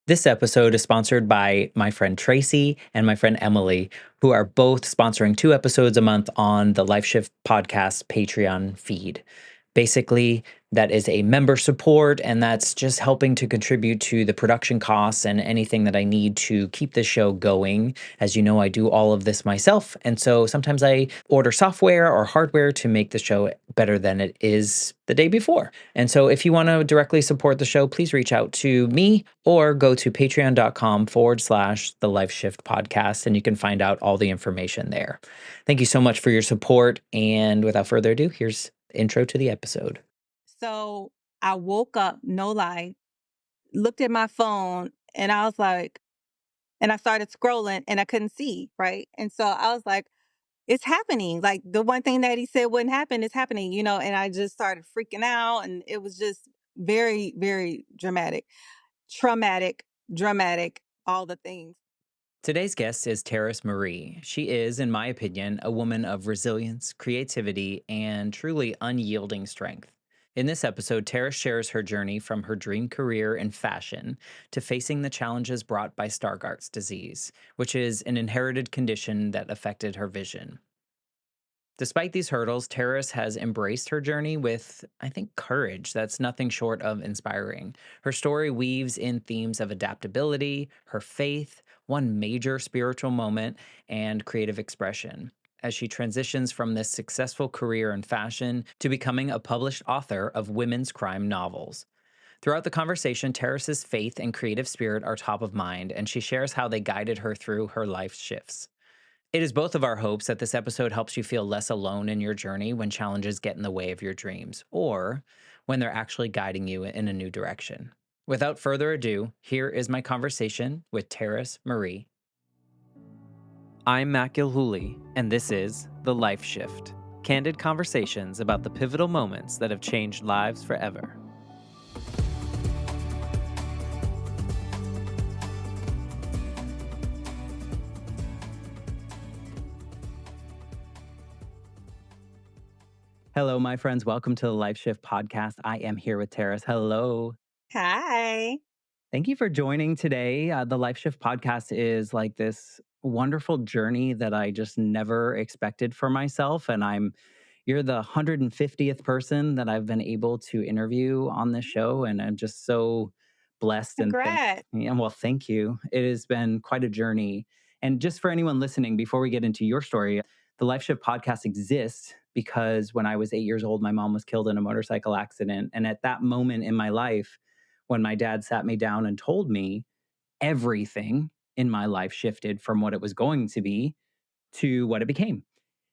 This episode is sponsored by my friend Tracy and my friend Emily, who are both sponsoring 2 episodes a month on the Life Shift podcast Patreon feed. Basically, that is a member support, and that's just helping to contribute to the production costs and anything that I need to keep the show going. As you know, I do all of this myself. And so sometimes I order software or hardware to make the show better than it is the day before. And so if you want to directly support the show, please reach out to me or go to patreon.com/the Life Shift podcast, and you can find out all the information there. Thank you so much for your support. And without further ado, here's the intro to the episode. So I woke up, no lie, looked at my phone, and I was like, and I started scrolling and I couldn't see, right? And so I was like, it's happening. Like the one thing that he said wouldn't happen is happening, and I just started freaking out. And it was just very, very dramatic, traumatic, dramatic, all the things. Today's guest is Taris Marie. She is, in my opinion, a woman of resilience, creativity, and truly unyielding strength. In this episode, Taris shares her journey from her dream career in fashion to facing the challenges brought by Stargardt's disease, which is an inherited condition that affected her vision. Despite these hurdles, Terrace has embraced her journey with, I think, courage that's nothing short of inspiring. Her story weaves in themes of adaptability, her faith, one major spiritual moment, and creative expression as she transitions from this successful career in fashion to becoming a published author of women's crime novels. Throughout the conversation, Terrace's faith and creative spirit are top of mind, and she shares how they guided her through her life shifts. It is both of our hopes that this episode helps you feel less alone in your journey when challenges get in the way of your dreams, or when they're actually guiding you in a new direction. Without further ado, here is my conversation with Taris Marie. I'm Matt Gilhooly, and this is The Life Shift, candid conversations about the pivotal moments that have changed lives forever. Hello, my friends. Welcome to the Life Shift podcast. I am here with Taris. Hello. Hi. Thank you for joining today. The Life Shift podcast is like this wonderful journey that I just never expected for myself. And you're the 150th person that I've been able to interview on this show. And I'm just so blessed and Congrats. thank you. It has been quite a journey. And just for anyone listening, before we get into your story, the Life Shift podcast exists because when I was 8 years old, my mom was killed in a motorcycle accident. And at that moment in my life, when my dad sat me down and told me, everything in my life shifted from what it was going to be to what it became.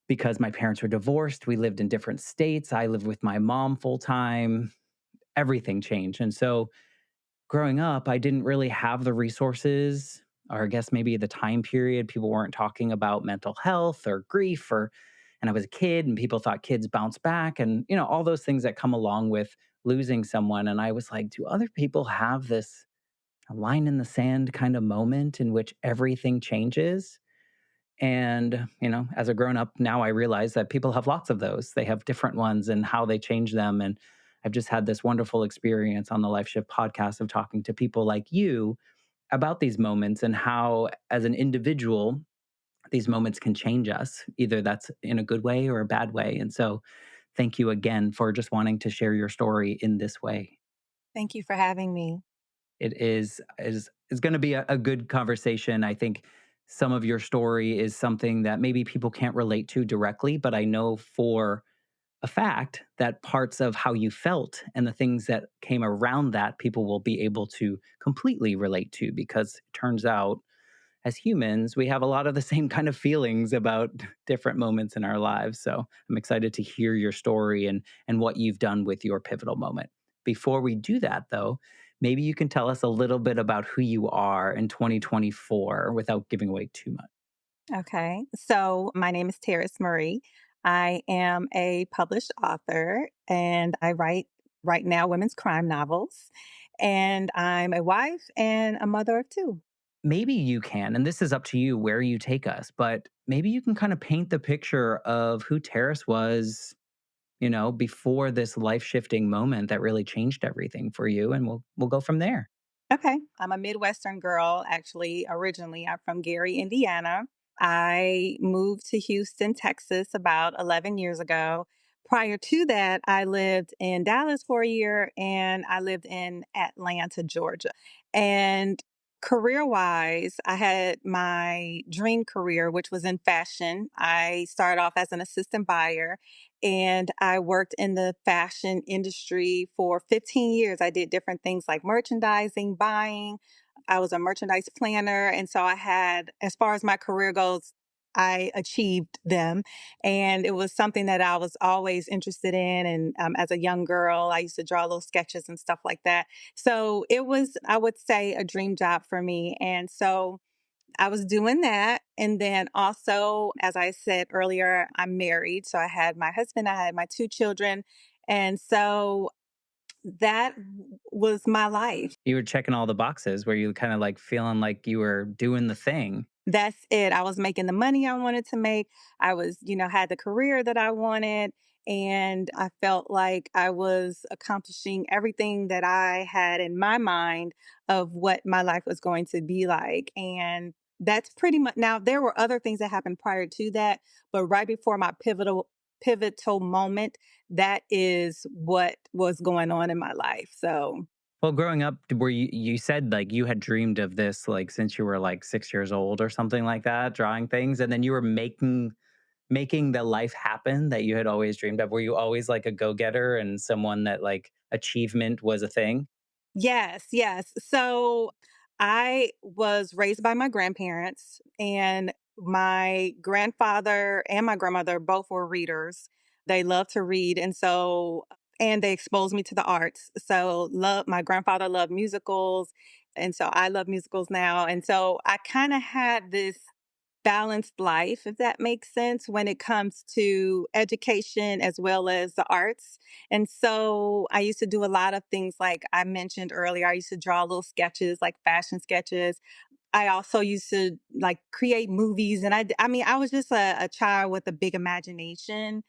Because my parents were divorced, we lived in different states. I lived with my mom full time. Everything changed. And so growing up, I didn't really have the resources, or I guess maybe the time period. People weren't talking about mental health or grief, and I was a kid and people thought kids bounce back and, all those things that come along with losing someone. And I was like, do other people have this a line in the sand kind of moment in which everything changes? And, as a grown up now, I realize that people have lots of those. They have different ones and how they change them. And I've just had this wonderful experience on the Life Shift podcast of talking to people like you about these moments and how, as an individual, these moments can change us. Either that's in a good way or a bad way. And so, thank you again for just wanting to share your story in this way. Thank you for having me. It is going to be a good conversation. I think some of your story is something that maybe people can't relate to directly, but I know for a fact that parts of how you felt and the things that came around that people will be able to completely relate to, because it turns out as humans we have a lot of the same kind of feelings about different moments in our lives. So I'm excited to hear your story and what you've done with your pivotal moment. Before we do that, though, maybe you can tell us a little bit about who you are in 2024 without giving away too much. Okay. So my name is Taris Marie. I am a published author and I write right now women's crime novels. And I'm a wife and a mother of two. Maybe you can, and this is up to you where you take us, but maybe you can kind of paint the picture of who Terrace was, before this life shifting moment that really changed everything for you, and we'll go from there. Okay. I'm a Midwestern girl, actually. Originally, I'm from Gary, Indiana. I moved to Houston, Texas about 11 years ago. Prior to that, I lived in Dallas for a year and I lived in Atlanta, Georgia. And career wise, I had my dream career, which was in fashion. I started off as an assistant buyer and I worked in the fashion industry for 15 years. I did different things like merchandising, buying. I was a merchandise planner. And so I had, as far as my career goes, I achieved them. And it was something that I was always interested in. And as a young girl, I used to draw little sketches and stuff like that. So it was, I would say, a dream job for me. And so I was doing that. And then also, as I said earlier, I'm married. So I had my husband, I had my two children. And so that was my life. You were checking all the boxes. Were you kind of like feeling like you were doing the thing? That's it. I was making the money I wanted to make. I was, had the career that I wanted. And I felt like I was accomplishing everything that I had in my mind of what my life was going to be like. And that's pretty much now there were other things that happened prior to that, but right before my pivotal moment, that is what was going on in my life. So Well, growing up, were you said like you had dreamed of this like since you were like 6 years old or something like that, drawing things, and then you were making the life happen that you had always dreamed of. Were you always like a go getter and someone that like achievement was a thing? yes, yes. So I was raised by my grandparents, and my grandfather and my grandmother both were readers. They loved to read. And they exposed me to the arts. So, my grandfather loved musicals. And so I love musicals now. And so I kind of had this balanced life, if that makes sense, when it comes to education as well as the arts. And so I used to do a lot of things like I mentioned earlier. I used to draw little sketches, like fashion sketches. I also used to like create movies. And I mean, I was just a child with a big imagination.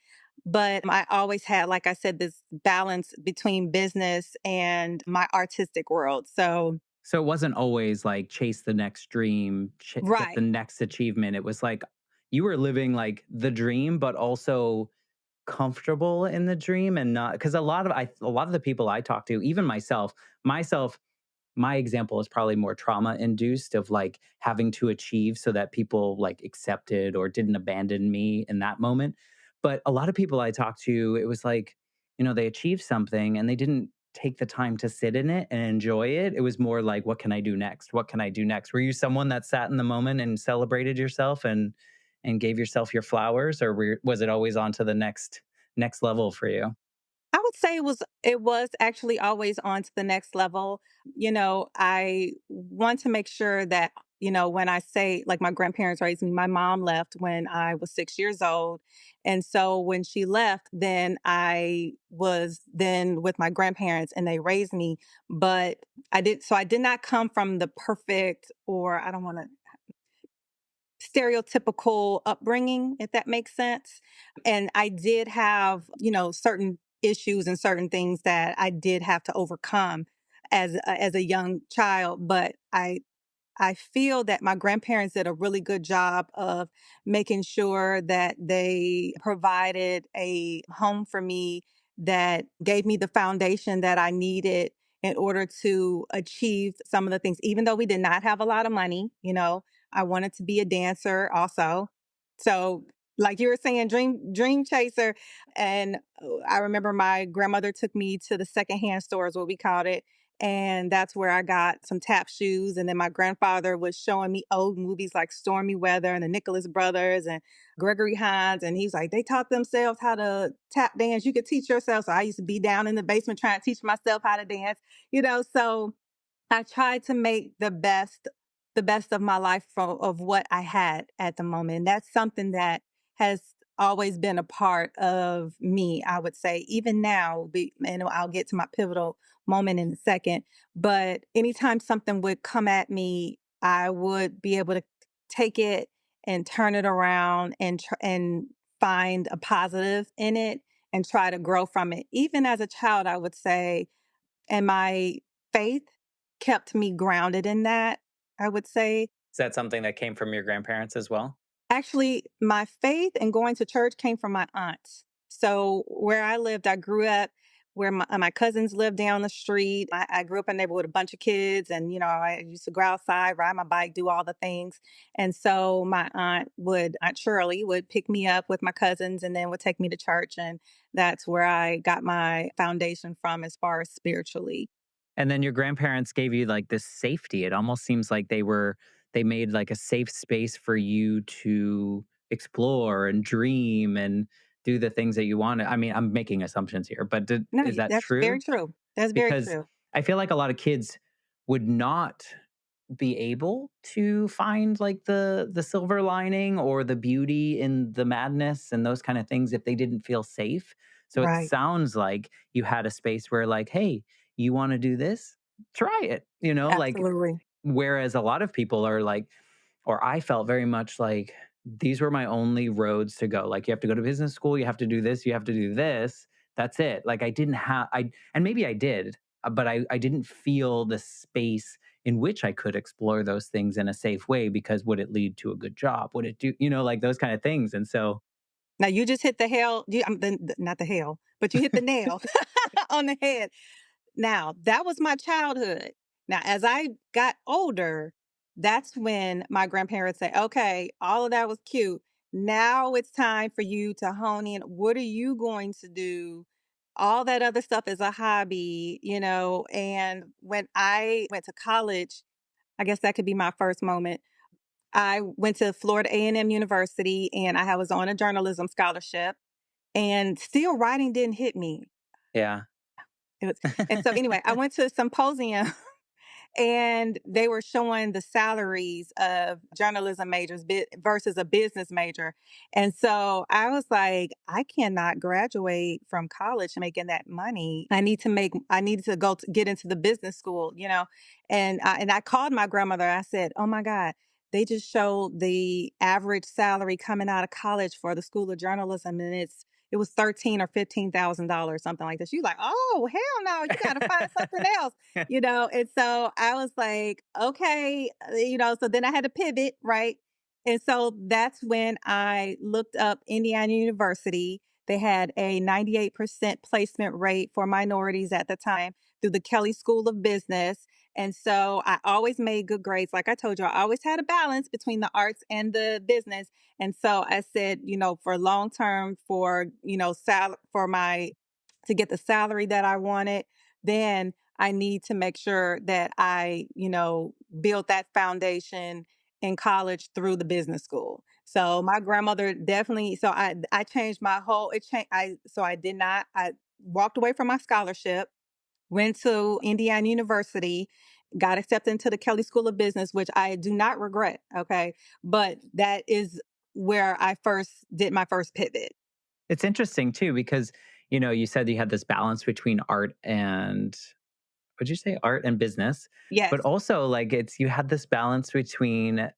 But I always had, like I said, this balance between business and my artistic world. So, So it wasn't always like chase the next dream, get the right. next achievement. It was like you were living like the dream, but also comfortable in the dream and not because a lot of the people I talk to, even myself, my example is probably more trauma induced of like having to achieve so that people like accepted or didn't abandon me in that moment. But a lot of people I talked to, it was like, they achieved something and they didn't take the time to sit in it and enjoy it. It was more like, what can I do next? What can I do next? Were you someone that sat in the moment and celebrated yourself and gave yourself your flowers, or was it always on to the next level for you? I would say it was actually always on to the next level. I want to make sure that, when I say like my grandparents raised me, my mom left when I was 6 years old. And so when she left, then I was then with my grandparents and they raised me. But I did not come from the perfect, or I don't want to, stereotypical upbringing, if that makes sense. And I did have, certain issues and certain things that I did have to overcome as a young child. But I feel that my grandparents did a really good job of making sure that they provided a home for me that gave me the foundation that I needed in order to achieve some of the things. Even though we did not have a lot of money, I wanted to be a dancer also. So, like you were saying, dream chaser. And I remember my grandmother took me to the secondhand stores, what we called it, and that's where I got some tap shoes. And then my grandfather was showing me old movies like Stormy Weather and the Nicholas Brothers and Gregory Hines. And he's like, they taught themselves how to tap dance. You could teach yourself. So I used to be down in the basement trying to teach myself how to dance, so I tried to make the best of my life of what I had at the moment. And that's something that has always been a part of me, I would say, even now. And I'll get to my pivotal moment in a second. But anytime something would come at me, I would be able to take it and turn it around and find a positive in it and try to grow from it. Even as a child, I would say, and my faith kept me grounded in that, I would say. Is that something that came from your grandparents as well? Actually, my faith and going to church came from my aunts. So where I lived, I grew up where my cousins lived down the street. I grew up in a neighborhood with a bunch of kids, and I used to go outside, ride my bike, do all the things. And so my Aunt Shirley, would pick me up with my cousins, and then would take me to church, and that's where I got my foundation from as far as spiritually. And then your grandparents gave you like this safety. It almost seems like they made like a safe space for you to explore and dream and do the things that you wanted. I mean, I'm making assumptions here, but No, is that that's very true? true. That's very Because true. I feel like a lot of kids would not be able to find like the silver lining or the beauty in the madness and those kind of things if they didn't feel safe. So it Right. sounds like you had a space where like, hey, you want to do this? Try it, like Absolutely. whereas a lot of people are like, or I felt very much like these were my only roads to go. Like you have to go to business school, you have to do this, you have to do this. That's it. Like I didn't have I and maybe I did, but I didn't feel the space in which I could explore those things in a safe way because would it lead to a good job? Would it do, like those kind of things. And so Now you just hit the hell, not the hell, but you hit the nail on the head. Now, that was my childhood. Now, as I got older, that's when my grandparents say, okay, all of that was cute. Now it's time for you to hone in. What are you going to do? All that other stuff is a hobby. And when I went to college, I guess that could be my first moment. I went to Florida A&M University, and I was on a journalism scholarship, and still writing didn't hit me. yeah. It was, and so anyway, I went to a symposium and they were showing the salaries of journalism majors versus a business major. And so I was like, I cannot graduate from college making that money. I needed to get into the business school. And I called my grandmother. I said, oh my God, they just showed the average salary coming out of college for the School of Journalism, and it was 13 or $15,000, something like this. She's like, oh hell no, you got to find something else. And so I was like, okay, so then I had to pivot, right? And so that's when I looked up Indiana University. They had a 98% placement rate for minorities at the time through the Kelly School of Business. And so I always made good grades. Like I told you, I always had a balance between the arts and the business. And so I said, for long term, for my to get the salary that I wanted, then I need to make sure that I, build that foundation in college through the business school. So my grandmother definitely, so I changed my whole, it changed, so I did not, I walked away from my scholarship, went to Indiana University, got accepted into the Kelly School of Business, which I do not regret. Okay. But that is where I first did my first pivot. It's interesting too because you said you had this balance between art and would you say art and business? But Yes. also like it's you had this balance between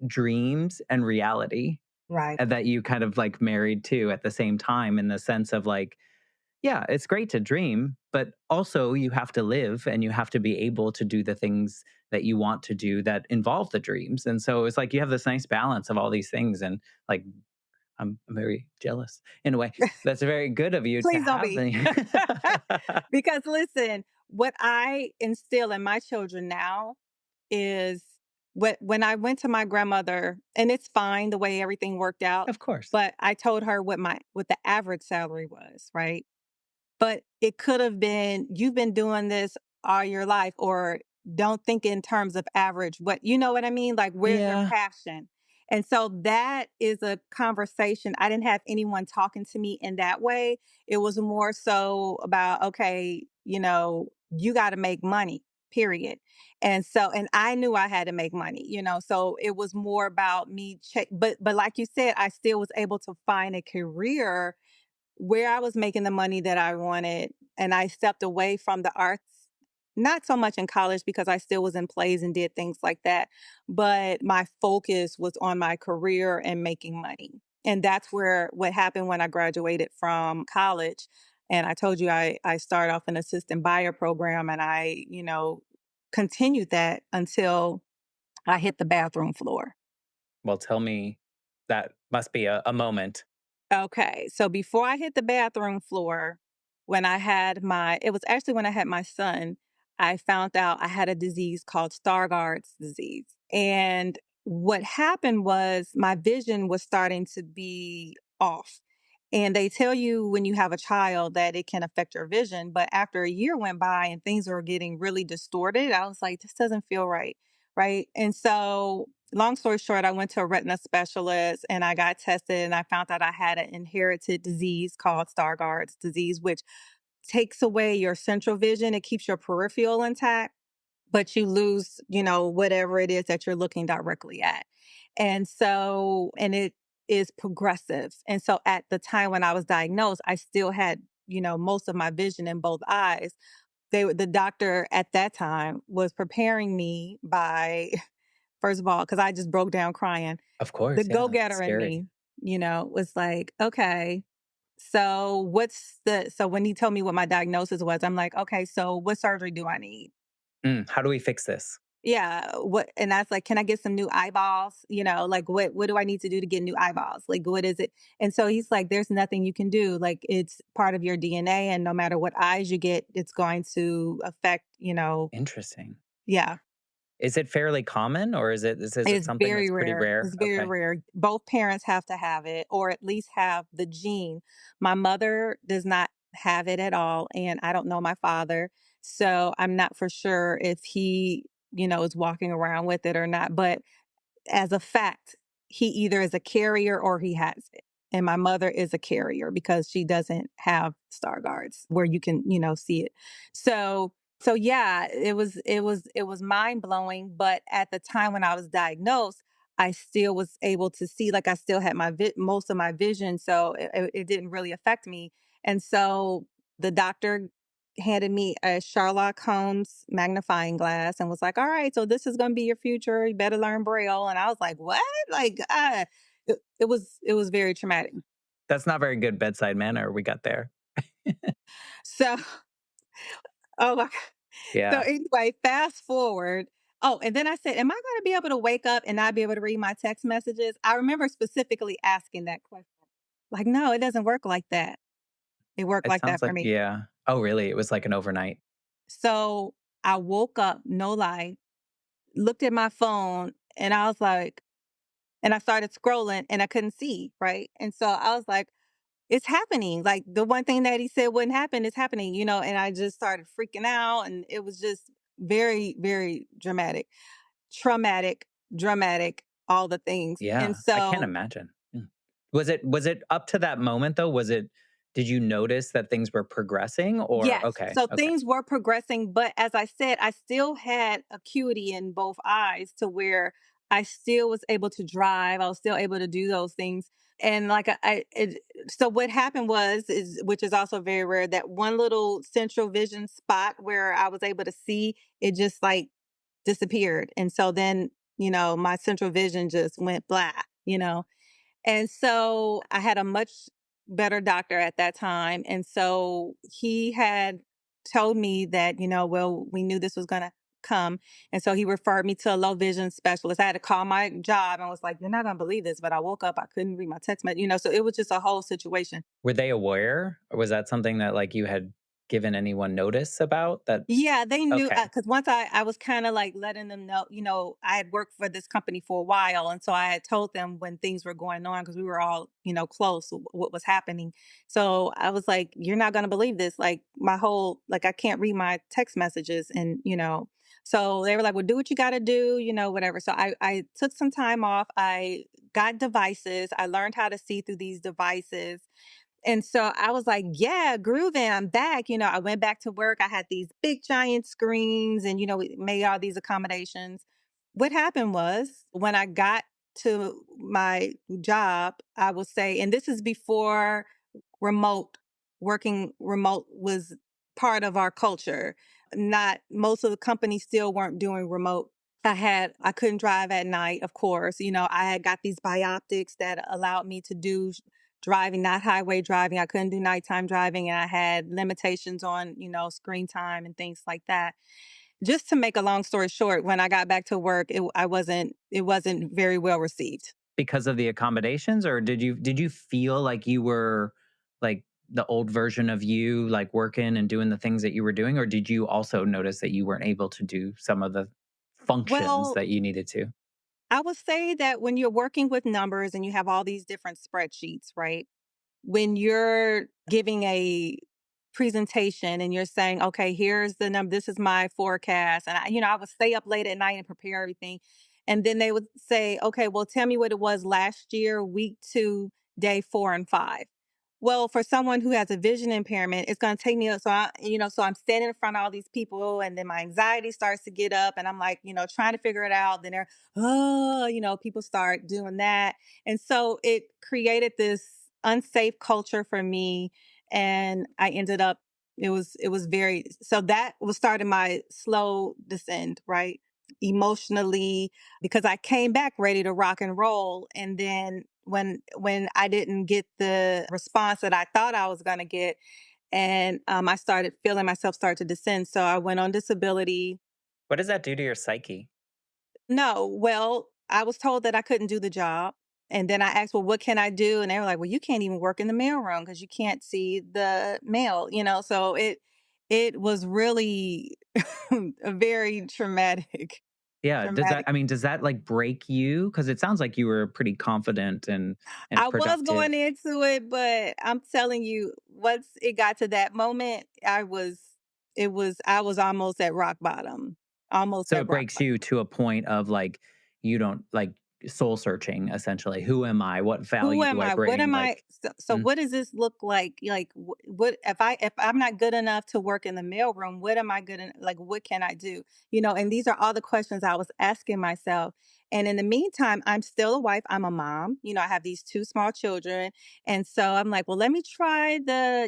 dreams and reality Right. and that you kind of like married to at the same time in the sense of like, yeah, it's great to dream, but also you have to live and you have to be able to do the things that you want to do that involve the dreams. And so it's like you have this nice balance of all these things and like I'm very jealous in a way. That's very good of you to Please don't have. be. Because listen, what I instill in my children now is when I went to my grandmother, and it's fine the way everything worked out, Of course. but I told her what the average salary was, right? But it could have been, you've been doing this all your life, or don't think in terms of average. You know what I mean? Like, where's your Yeah. passion? And so that is a conversation. I didn't have anyone talking to me in that way. It was more so about, okay, you got to make money, period. And I knew I had to make money. So it was more about me but like you said, I still was able to find a career where I was making the money that I wanted, and I stepped away from the arts, not so much in college because I still was in plays and did things like that, but my focus was on my career and making money. And that's where what happened when I graduated from college. And I told you I started off an assistant buyer program, and I continued that until I hit the bathroom floor. Well, tell me, that must be a moment. Okay, so before I hit the bathroom floor, it was actually when I had my son, I found out I had a disease called Stargardt's disease. And what happened was my vision was starting to be off. And they tell you when you have a child that it can affect your vision. But after a year went by and things were getting really distorted, I was like, this doesn't feel right. Right. And so long story short, I went to a retina specialist and I got tested and I found out I had an inherited disease called Stargardt's disease, which takes away your central vision. It keeps your peripheral intact, but you lose, whatever it is that you're looking directly at. And it is progressive. And so at the time when I was diagnosed, I still had, most of my vision in both eyes. The doctor at that time was preparing me by first of all, because I just broke down crying. Of The course, yeah, go-getter in scary. me, was like, okay, so when he told me what my diagnosis was, I'm like, okay, so what surgery do I need? How do we fix this? Yeah, and I was like, can I get some new eyeballs? Like what do I need to do to get new eyeballs? Like what is it? And so he's like, there's nothing you can do. Like it's part of your DNA, and no matter what eyes you get, it's going to affect, Interesting. yeah. Is it fairly common, or is it It's something very that's pretty rare. rare? It's very Okay. rare. Both parents have to have it or at least have the gene. My mother does not have it at all, and I don't know my father. So I'm not for sure if he, is walking around with it or not. But as a fact, he either is a carrier or he has it. And my mother is a carrier because she doesn't have star guards where you can, see it. So yeah, it was mind blowing. But at the time when I was diagnosed, I still was able to see, like I still had most of my vision, so it didn't really affect me. And so the doctor handed me a Sherlock Holmes magnifying glass and was like, "All right, so this is going to be your future. You better learn Braille." And I was like, "What?" Like, it was very traumatic. That's not very good bedside manner we got there. So, oh my god. So Yeah. anyway, fast forward. Oh, and then I said, "Am I going to be able to wake up and not be able to read my text messages?" I remember specifically asking that question. Like, no, it doesn't work like that. It worked It like sounds that for like, me. yeah. Oh, really? It was like an overnight. So I woke up, no lie, looked at my phone, and I was like, and I started scrolling and I couldn't see, right? And so I was like, it's happening. Like the one thing that he said wouldn't happen is happening, and I just started freaking out and it was just very, very traumatic, dramatic, all the things. And Yeah, I can't so imagine. Was it up to that moment though? Did you notice that things were progressing, or yes. okay, So okay. things were progressing, but as I said, I still had acuity in both eyes to where I still was able to drive. I was still able to do those things. And like so what happened is which is also very rare, that one little central vision spot where I was able to see, it just like disappeared. And so then, my central vision just went blah. And so I had a much better doctor at that time. And so he had told me that, well, we knew this was going to come. And so he referred me to a low vision specialist. I had to call my job and was like, you're not going to believe this, but I woke up, I couldn't read my text message, so it was just a whole situation. Were they aware, or was that something that, like, you had given anyone notice about that? Yeah, they knew Okay. because once I was kind of like letting them know, I had worked for this company for a while. And so I had told them when things were going on because we were all, close to what was happening. So I was like, you're not going to believe this. Like, like, I can't read my text messages. And, so they were like, well, do what you got to do, whatever. So I took some time off. I got devices. I learned how to see through these devices. And so I was like, yeah, grooving, I'm back. I went back to work. I had these big giant screens and, we made all these accommodations. What happened was when I got to my job, I will say, and this is before remote working remote was part of our culture. Not most of the companies still weren't doing remote. I couldn't drive at night, of course. I had got these bioptics that allowed me to do driving, not highway driving. I couldn't do nighttime driving, and I had limitations on, screen time and things like that. just to make a long story short, when I got back to work, it wasn't very well received. Because of the accommodations, or did you feel like you were like the old version of you, like working and doing the things that you were doing, or did you also notice that you weren't able to do some of the functions Well, that you needed to? I would say that when you're working with numbers and you have all these different spreadsheets, right? When you're giving a presentation and you're saying, okay, here's the number, this is my forecast. And I would stay up late at night and prepare everything. And then they would say, okay, well, tell me what it was last year, week 2, day 4 and 5. Well, for someone who has a vision impairment, it's going to take me, so I'm standing in front of all these people and then my anxiety starts to get up and I'm like, trying to figure it out. Then people start doing that. And so it created this unsafe culture for me. And I ended up, it was very, so that was starting my slow descent, right? Emotionally, because I came back ready to rock and roll. And then when I didn't get the response that I thought I was going to get, and I started feeling myself start to descend. So I went on disability. What does that do to your psyche? No, well, I was told that I couldn't do the job. And then I asked, well, what can I do? And they were like, well, you can't even work in the mailroom because you can't see the mail. So it was really a very traumatic, Yeah, does that traumatic. I mean, does that, like, break you? Because it sounds like you were pretty confident and I was productive. going into it, but I'm telling you, once it got to that moment, I was almost at rock bottom. Almost So at it rock breaks bottom. you to a point of, like, you don't like, soul searching, essentially. Who am I? What Who value do am I I? What bring? am I? Like, So mm, what does this look like? Like what if I'm not good enough to work in the mailroom? What am I good in? Like what can I do? And these are all the questions I was asking myself. And in the meantime, I'm still a wife. I'm a mom. I have these two small children, and so I'm like, well, let me try the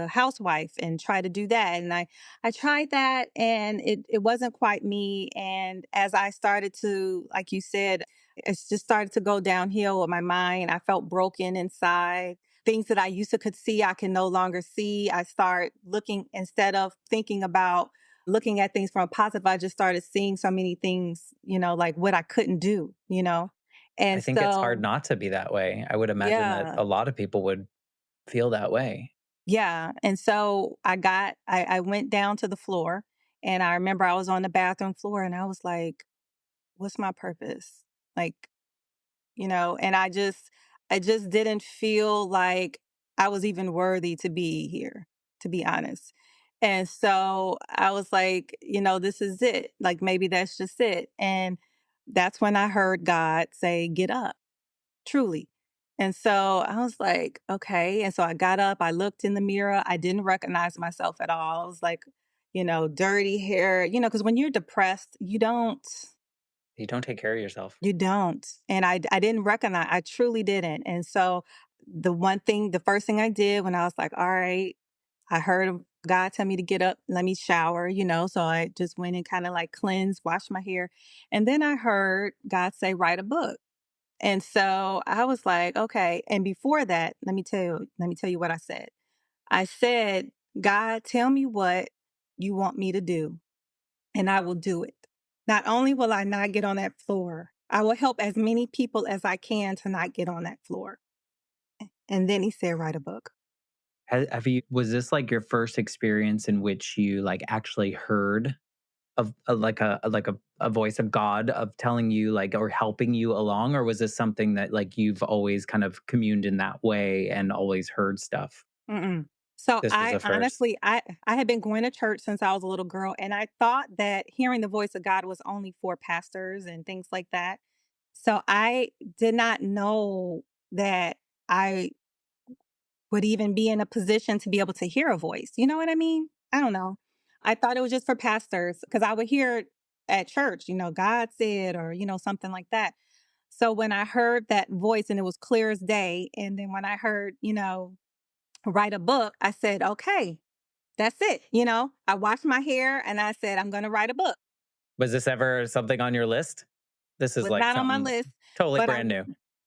housewife and try to do that. And I tried that, and it wasn't quite me. And as I started to, like you said, it's just started to go downhill with my mind. I felt broken inside. Things that I used to could see, I can no longer see. I start looking, instead of thinking about looking at things from a positive, I just started seeing so many things, like what I couldn't do. I And think it's hard so, not to be that way. I would imagine that yeah, a lot of people would feel that way. yeah. And so I went down to the floor, and I remember I was on the bathroom floor and I was like, what's my purpose? Like, and I just didn't feel like I was even worthy to be here, to be honest. And so I was like, this is it. Like maybe that's just it. And that's when I heard God say, get up, truly. And so I was like, okay. And so I got up, I looked in the mirror, I didn't recognize myself at all. I was like, dirty hair, because when you're depressed, You don't take care of yourself. you don't. And I didn't recognize, I truly didn't. And so the first thing I did when I was like, all right, I heard God tell me to get up, let me shower. So I just went and kind of like cleansed, washed my hair. And then I heard God say, write a book. And so I was like, okay. And before that, let me tell you what I said. I said, God, tell me what you want me to do and I will do it. Not only will I not get on that floor, I will help as many people as I can to not get on that floor. And then he said, write a book. Have you was this, like, your first experience in which you, like, actually heard of a voice of God of telling you, like, or helping you along, or was this something that, like, you've always kind of communed in that way and always heard stuff? Mm-mm. So This was I the first. honestly, I had been going to church since I was a little girl, and I thought that hearing the voice of God was only for pastors and things like that. So I did not know that I would even be in a position to be able to hear a voice. You know what I mean? I don't know. I thought it was just for pastors because I would hear it at church, God said, or, something like that. So when I heard that voice and it was clear as day, and then when I heard, write a book, I said, okay, that's it. I washed my hair and I said, I'm going to write a book. Was this ever something on your list? This is, Was like, not on my something list, totally but brand new.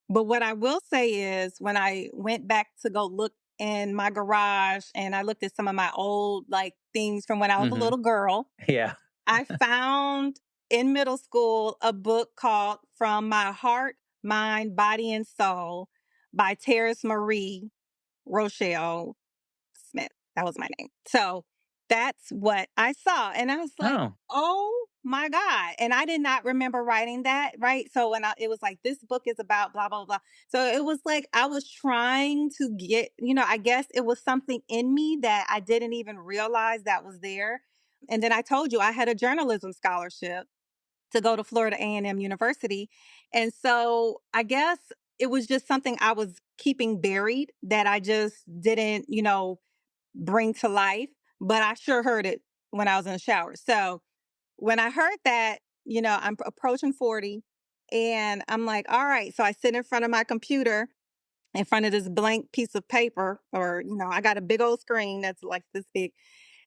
but what I will say is when I went back to go look in my garage and I looked at some of my old like things from when I was a Mhm. little girl, Yeah. I found in middle school a book called From My Heart, Mind, Body, and Soul by Taris Marie Rochelle Smith. That was my name. So that's what I saw. And I was like, Oh, oh my God. And I did not remember writing that. Right. So it was like, this book is about blah, blah, blah. So it was like I was trying to get, I guess it was something in me that I didn't even realize that was there. And then I told you I had a journalism scholarship to go to Florida A&M University. And so I guess it was just something I was keeping buried that I just didn't, bring to life, but I sure heard it when I was in the shower. So when I heard that, I'm approaching 40 and I'm like, all right. So I sit in front of my computer in front of this blank piece of paper, or, I got a big old screen that's like this big.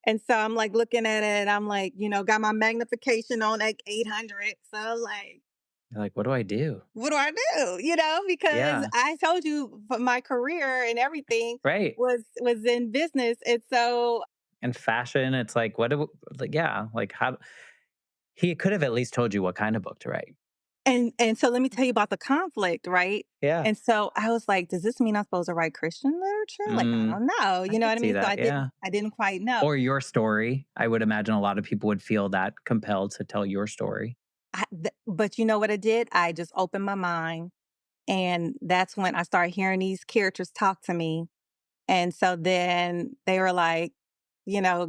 And so I'm like looking at it. I'm like, got my magnification on like 800. So like, you're like, "What do I do?" what do I do? Because Yeah, I told you my career and everything right. was in business. And so And fashion, it's like, what do like, yeah, like, how he could have at least told you what kind of book to write. and so let me tell you about the conflict, right? Yeah. And so I was like, does this mean I'm supposed to write Christian literature? Like, I Mm, don't know. I You know could what I see mean? So that, yeah. I didn't quite know. Or your story. I would imagine a lot of people would feel that compelled to tell your story. But you know what I did? I just opened my mind. And that's when I started hearing these characters talk to me. And so then they were like,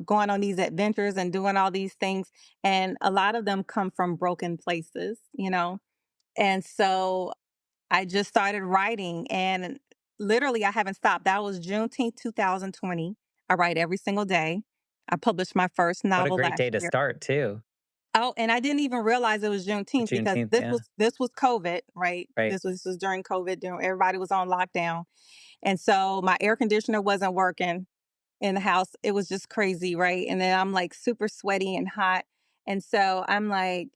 going on these adventures and doing all these things. And a lot of them come from broken places. And so I just started writing and literally I haven't stopped. That was Juneteenth 2020. I write every single day. I published my first What a novel great day last to year. start too. Oh, and I didn't even realize it was Juneteenth because Juneteenth, this yeah, was this was COVID, right? right. This was during COVID, everybody was on lockdown. And so my air conditioner wasn't working in the house. It was just crazy, right? And then I'm like super sweaty and hot. And so I'm like,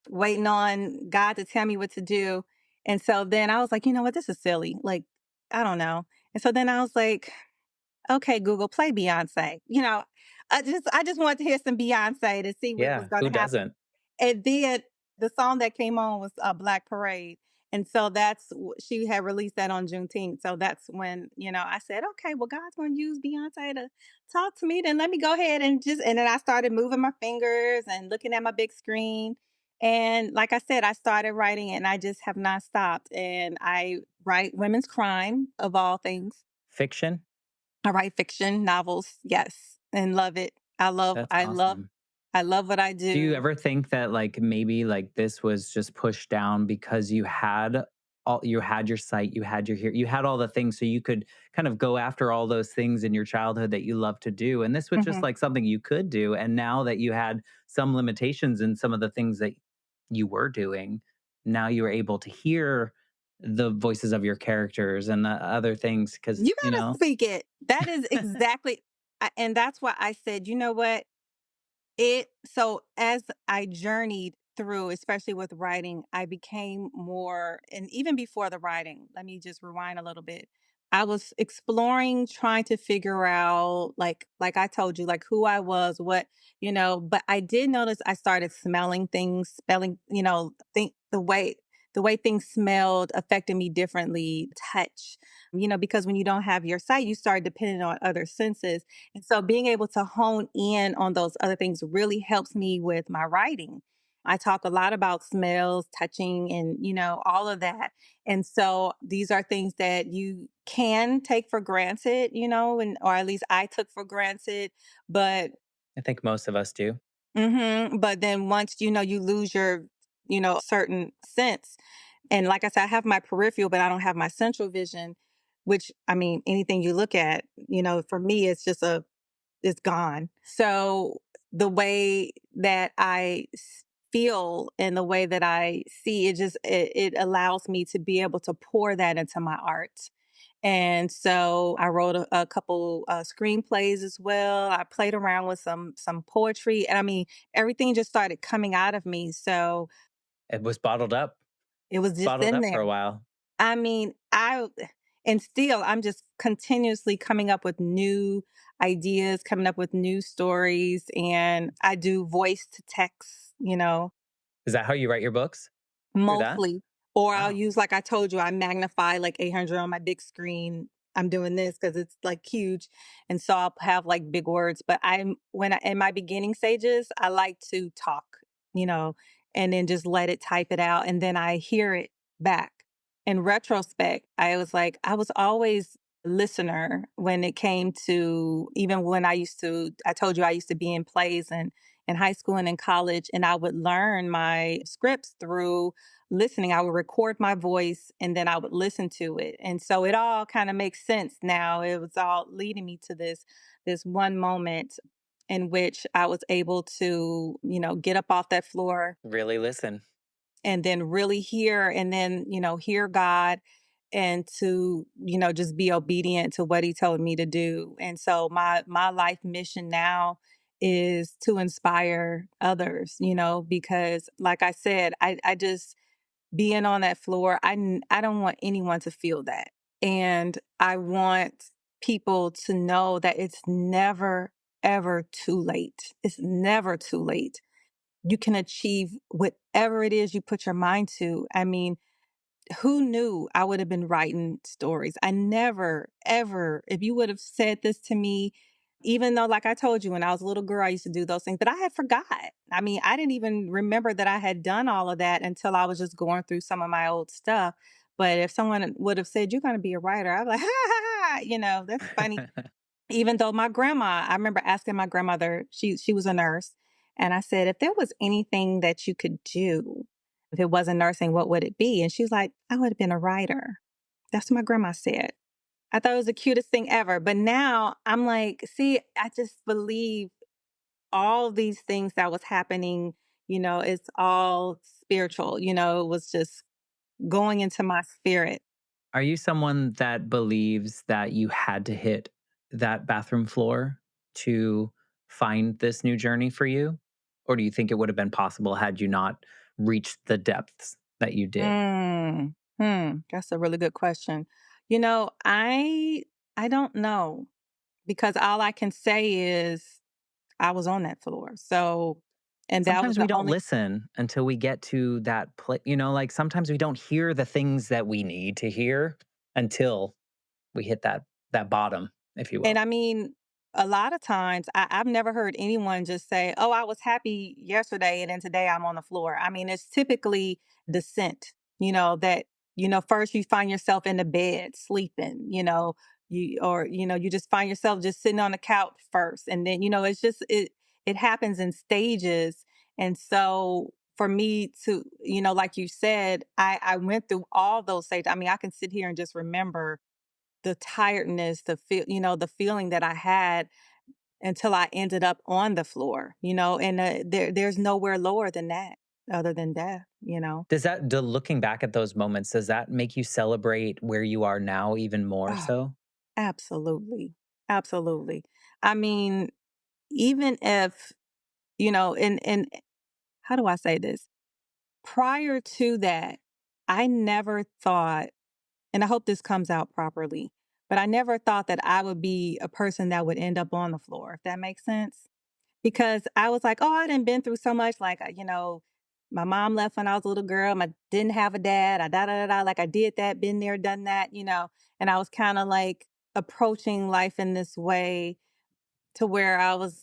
waiting on God to tell me what to do. And so then I was like, you know what, this is silly. Like, I don't know. And so then I was like, okay, Google, play Beyonce. I just wanted to hear some Beyonce to see what was Yeah, going who to happen. doesn't? And then the song that came on was Black Parade. And so she had released that on Juneteenth. So that's when, I said, okay, well, God's going to use Beyonce to talk to me. Then let me go ahead and then I started moving my fingers and looking at my big screen. And like I said, I started writing and I just have not stopped. And I write women's crime of all things. Fiction? I write fiction novels, yes, and love it. That's awesome. I love what I Do you do. ever think that, like, maybe, like, this was just pushed down because you had your sight, you had your you had all the things so you could kind of go after all those things in your childhood that you love to do, and this was just, Mhm. like, something you could do, and now that you had some limitations in some of the things that you were doing, now you are able to hear the voices of your characters and the other things because You gotta speak it. That is exactly and that's why I said, "You know what? So as I journeyed through, especially with writing, I became more, and even before the writing, let me just rewind a little bit. I was exploring, trying to figure out, like I told you, like who I was, but I did notice I started smelling things, spelling, think the way things smelled affected me differently, touch, because when you don't have your sight, you start depending on other senses. And so being able to hone in on those other things really helps me with my writing. I talk a lot about smells, touching, and, all of that. And so these are things that you can take for granted, and or at least I took for granted. But I think most of us do. but then once you lose your, certain sense. And like I said, I have my peripheral, but I don't have my central vision, which I mean, anything you look at, for me, it's gone. So the way that feel and the way that I see it allows me to be able to pour that into my art. And so I wrote a couple screenplays as well. I played around with some poetry, and I mean everything just started coming out of me. So It was bottled up it was just bottled in up for there. a while. I mean, And still, I'm just continuously coming up with new ideas, coming up with new stories, and I do voice to text, Is that how you write your books? Through that? mostly. Or I'll Wow. use, like I told you, I magnify like 800 on my big screen. I'm doing this because it's like huge. And so I'll have like big words. But in my beginning stages, I like to talk, you know, and then just let it type it out. And then I hear it back. In retrospect, I was always a listener when it came to, even when I told you I used to be in plays and in high school and in college, and I would learn my scripts through listening. I would record my voice and then I would listen to it. And so it all kind of makes sense now. It was all leading me to this one moment in which I was able to, get up off that floor Really listen. and then really hear and then, hear God and to, just be obedient to what he told me to do. And so my life mission now is to inspire others, because like I said, I just being on that floor, I don't want anyone to feel that. And I want people to know that it's never, ever too late. It's never too late. You can achieve whatever it is you put your mind to. I mean, who knew I would have been writing stories? I never, ever, if you would have said this to me, even though, like I told you, when I was a little girl, I used to do those things, but I had forgot. I mean, I didn't even remember that I had done all of that until I was just going through some of my old stuff. But if someone would have said, "You're going to be a writer," I'm like, ha ha ha, that's funny. Even though my grandma, I remember asking my grandmother, she was a nurse, and I said, "If there was anything that you could do, if it wasn't nursing, what would it be?" And she was like, "I would have been a writer." That's what my grandma said. I thought it was the cutest thing ever. But now I'm like, see, I just believe all these things that was happening, it's all spiritual, it was just going into my spirit. Are you someone that believes that you had to hit that bathroom floor to find this new journey for you? Or do you think it would have been possible had you not reached the depths that you did? That's a really good question. I don't know because all I can say is I was on that floor. So, and that was Sometimes we the don't only. listen until we get to that place. Like sometimes we don't hear the things that we need to hear until we hit that bottom, if you And will. I mean, a lot of times I've never heard anyone just say, "Oh, I was happy yesterday and then today I'm on the floor." I mean, it's typically descent, that, first you find yourself in the bed sleeping, you just find yourself just sitting on the couch first. And then, it's just, it happens in stages. And so for me to, like you said, I went through all those stages. I mean, I can sit here and just remember the tiredness, the feeling that I had until I ended up on the floor, and there's nowhere lower than that other than death. Looking back at those moments, does that make you celebrate where you are now even more Oh, so? absolutely. Absolutely. I mean, even if, and how do I say this? Prior to that, I never thought, and I hope this comes out properly, but I never thought that I would be a person that would end up on the floor, if that makes sense. Because I was like, "Oh, I done been through so much." Like, my mom left when I was a little girl. I didn't have a dad. I da da da da. Like I did that, been there, done that. And I was kind of like approaching life in this way to where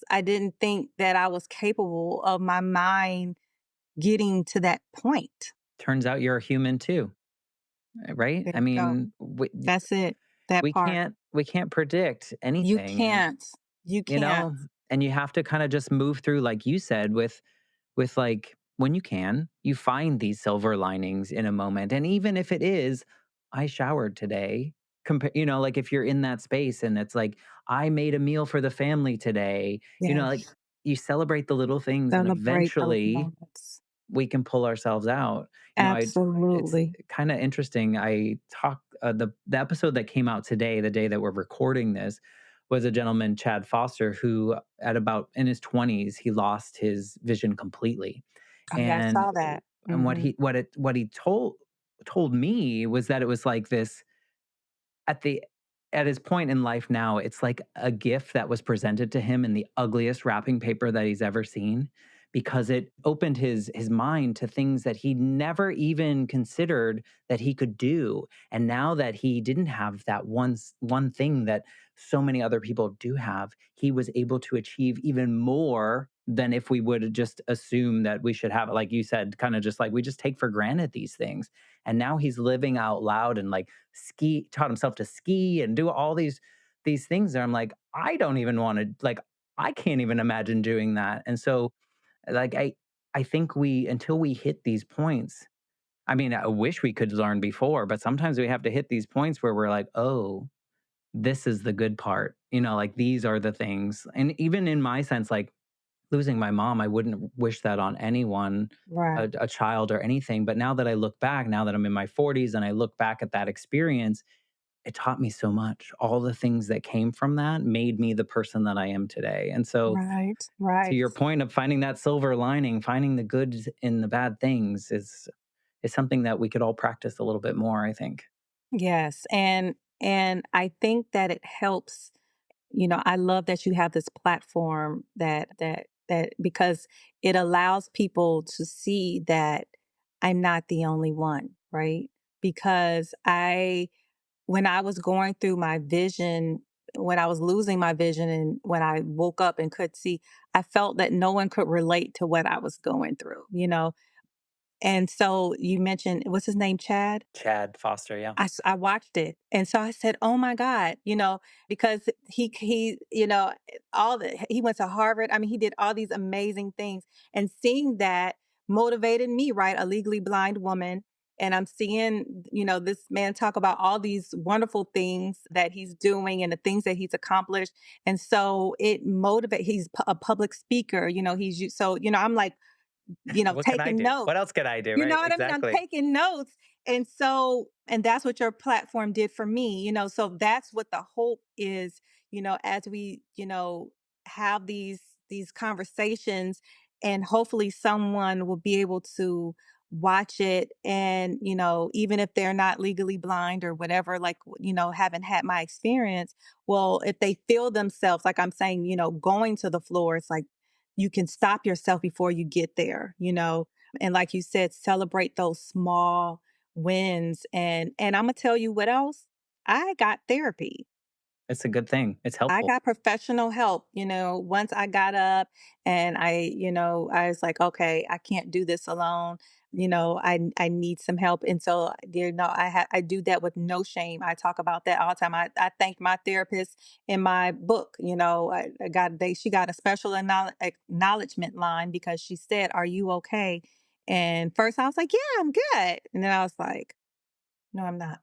I didn't think that I was capable of my mind getting to that point. Turns out you're a human too, right? There I you go. mean, That's it. That part. we can't predict You anything, and can't. You you can't. know, and you have to kind of just move through, like you said, with like when you can, you find these silver linings in a moment, and even if it is, I showered today. Like if you're in that space and it's like I made a meal for the family today, like Yes. you celebrate the little things, and Celebrate those eventually moments. we can pull ourselves out. It's Absolutely. kind of interesting. I talked the episode that came out today, the day that we're recording this, was a gentleman, Chad Foster, who at about in his 20s, he lost his vision completely. Oh, yeah, I And saw that. and Mhm. what he told me was that it was like this at the at his point in life now, it's like a gift that was presented to him in the ugliest wrapping paper that he's ever seen, because it opened his mind to things that he never even considered that he could do. And now that he didn't have that one thing that so many other people do have, he was able to achieve even more than if we would just assume that we should have it. Like you said, kind of just like we just take for granted these things. And now he's living out loud and like taught himself to ski and do all these things. And I'm like, I don't even want to, like, I can't even imagine doing that. And so like I think we until we hit these points, I mean, I wish we could learn before, but sometimes we have to hit these points where we're like, oh, this is the good part. Like these are the things. And even in my sense, like losing my mom, I wouldn't wish that on anyone, Right. a child or anything. But now that I look back, now that I'm in my 40s and I look back at that experience, it taught me so much. All the things that came from that made me the person that I am today. And so, Right. to Right. your point of finding that silver lining, finding the good in the bad things is something that we could all practice a little bit more, I think. Yes. And I think that it helps. I love that you have this platform that because it allows people to see that I'm not the only one, right? Because when I was going through my vision, when I was losing my vision and when I woke up and could see, I felt that no one could relate to what I was going through. And so you mentioned, what's his name, Chad? Chad Foster, yeah. I watched it, and so I said, "Oh my god," because he went to Harvard. I mean, he did all these amazing things, and seeing that motivated me, right? A legally blind woman, and I'm seeing, this man talk about all these wonderful things that he's doing and the things that he's accomplished, and so it motivate. He's a public speaker, I'm like, What can I taking do? notes. What else can I do? You know Right? what I mean? I'm Exactly. taking notes. And that's what your platform did for me. So that's what the hope is, as we, have these conversations, and hopefully someone will be able to watch it, and even if they're not legally blind or whatever, like, haven't had my experience, well, if they feel themselves, like I'm saying, going to the floor, it's like you can stop yourself before you get there. And like you said, celebrate those small wins. And I'm gonna tell you what else. I got therapy. It's a good thing. It's I helpful. got professional help, once I got up and I was like, okay, I can't do this alone. I need some help. And so, I do that with no shame. I talk about that all the time. I thank my therapist in my book. She got a special acknowledgement line because she said, "Are you okay?" And first I was like, "Yeah, I'm good." And then I was like, "No, I'm not."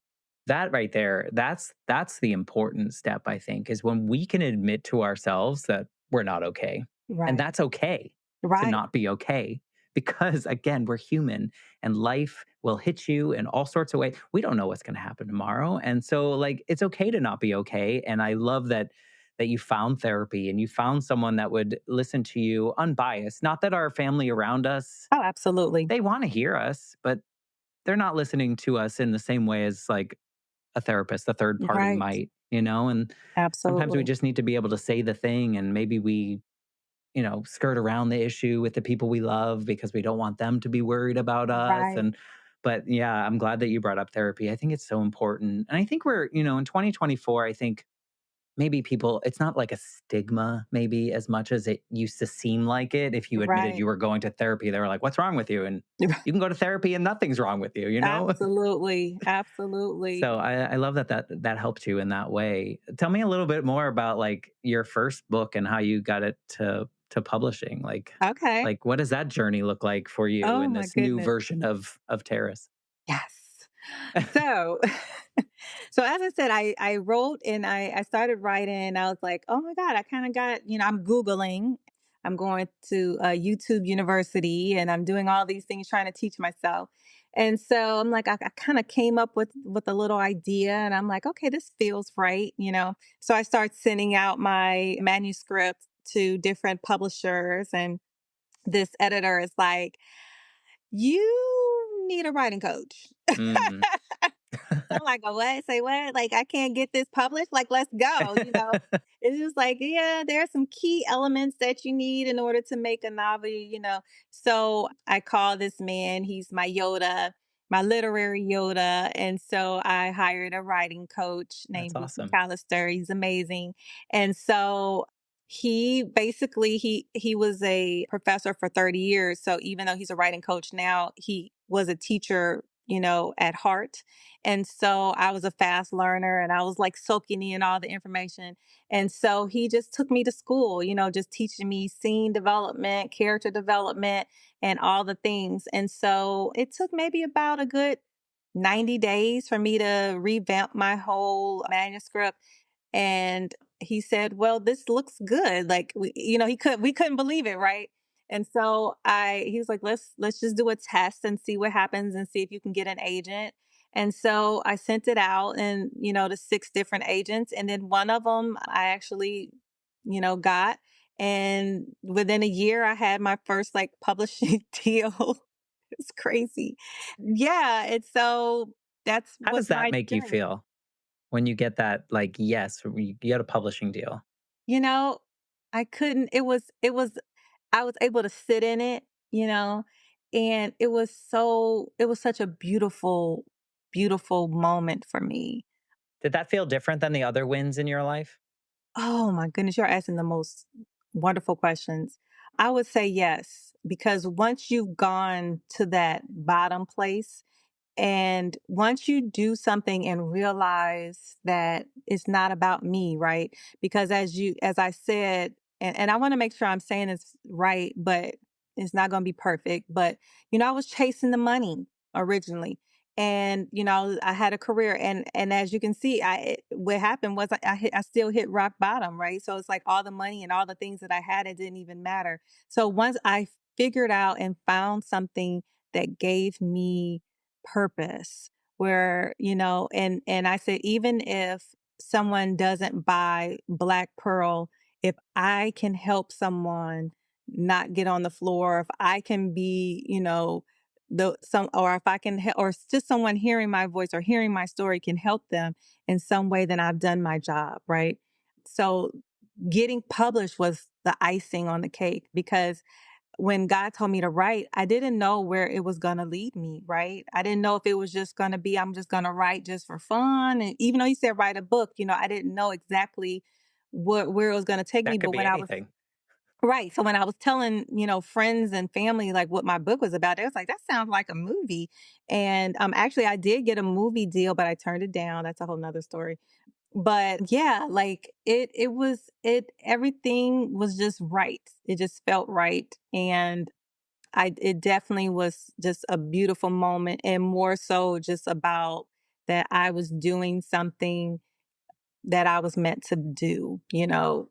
That right there, that's the important step, I think, is when we can admit to ourselves that we're not okay. And Right. that's okay to Right. not be okay, because again, we're human and life will hit you in all sorts of ways. We don't know what's going to happen tomorrow. And so like it's okay to not be okay. And I love that you found therapy and you found someone that would listen to you unbiased. Not that our family around us, Oh, absolutely. they want to hear us, but they're not listening to us in the same way as like a therapist, a third party Right. might. And sometimes we Absolutely. just need to be able to say the thing and maybe we skirt around the issue with the people we love because we don't want them to be worried about us. Right. But yeah, I'm glad that you brought up therapy. I think it's so important. And I think we're in 2024, I think maybe people, it's not like a stigma, maybe as much as it used to seem like it. If you admitted Right. you were going to therapy, they were like, what's wrong with you? And you can go to therapy and nothing's wrong with you? Absolutely. Absolutely. So I love that helped you in that way. Tell me a little bit more about like your first book and how you got it to publishing. Like Okay. like what does that journey look like for you Oh in my this new goodness. version of Terrace? Yes. So, so as I said, I wrote and I started writing. And I was like, oh my God, I kind of got, I'm Googling. I'm going to YouTube University and I'm doing all these things trying to teach myself. And so I'm like, I kind of came up with a little idea and I'm like, okay, this feels right. So I start sending out my manuscript to different publishers, and this editor is like, you need a writing coach. Mm. I'm like, "Oh, what? Say what? Like, I can't get this published? Like, let's go," you know? It's just like, yeah, there are some key elements that you need in order to make a novel, you know? So I call this man, he's my Yoda, my literary Yoda. And so I hired a writing coach That's named Bruce awesome. McAllister. He's amazing. And so he basically he was a professor for 30 years. So even though he's a writing coach now, he was a teacher, you know, at heart. And so I was a fast learner and I was like soaking in all the information. And so he just took me to school, you know, just teaching me scene development, character development, and all the things. And so it took maybe about a good 90 days for me to revamp my whole manuscript. And he said, "Well, this looks good." Like you know, we couldn't believe it, right? And so he was like, let's just do a test and see what happens and see if you can get an agent. And so I sent it out and, you know, to 6 different agents. And then one of them I actually, you know, got. And within a year, I had my first like publishing deal. It's crazy. Yeah. And so that's How was does that my make you journey. feel when you get that, like, yes, you get a publishing deal? You know, I couldn't, I was able to sit in it, you know, and it was such a beautiful, beautiful moment for me. Did that feel different than the other wins in your life? Oh my goodness, you're asking the most wonderful questions. I would say yes, because once you've gone to that bottom place, and once you do something and realize that it's not about me, right? Because as I said, and I want to make sure I'm saying this right, but it's not going to be perfect. But, you know, I was chasing the money originally. And, you know, I had a career and as you can see, what happened was I still hit rock bottom, right? So it's like all the money and all the things that I had, it didn't even matter. So once I figured out and found something that gave me purpose where you know and I said even if someone doesn't buy Black Pearl, if I can help someone not get on the floor, if I can be, you know, the some or if I can or just someone hearing my voice or hearing my story can help them in some way, then I've done my job, right? So getting published was the icing on the cake because when God told me to write, I didn't know where it was going to lead me, right? I didn't know if it was just going to be, I'm just going to write just for fun. And even though he said write a book, you know, I didn't know exactly where it was going to take me. That could But be when I was, anything. right. So when I was telling, you know, friends and family, like what my book was about, it was like, that sounds like a movie. And actually, I did get a movie deal, but I turned it down. That's a whole nother story. But yeah, like everything was just right. It just felt right. And it definitely was just a beautiful moment and more so just about that I was doing something that I was meant to do, you know,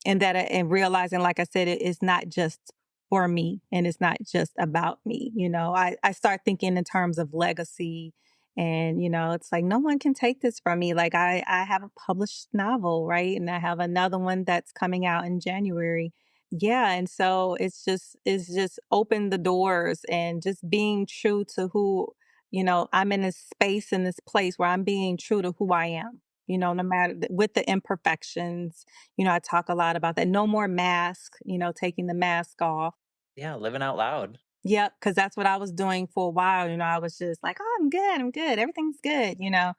and and realizing, like I said, it is not just for me and it's not just about me. You know, I start thinking in terms of legacy and, you know, it's like no one can take this from me. Like I have a published novel, right? And I have another one that's coming out in January. Yeah. And so it's just opened the doors and just being true to who, you know, I'm in this space in this place where I'm being true to who I am, you know, no matter with the imperfections. You know, I talk a lot about that. No more mask, you know, taking the mask off. Yeah, living out loud. Yep, because that's what I was doing for a while. You know, I was just like, oh, I'm good, everything's good, you know,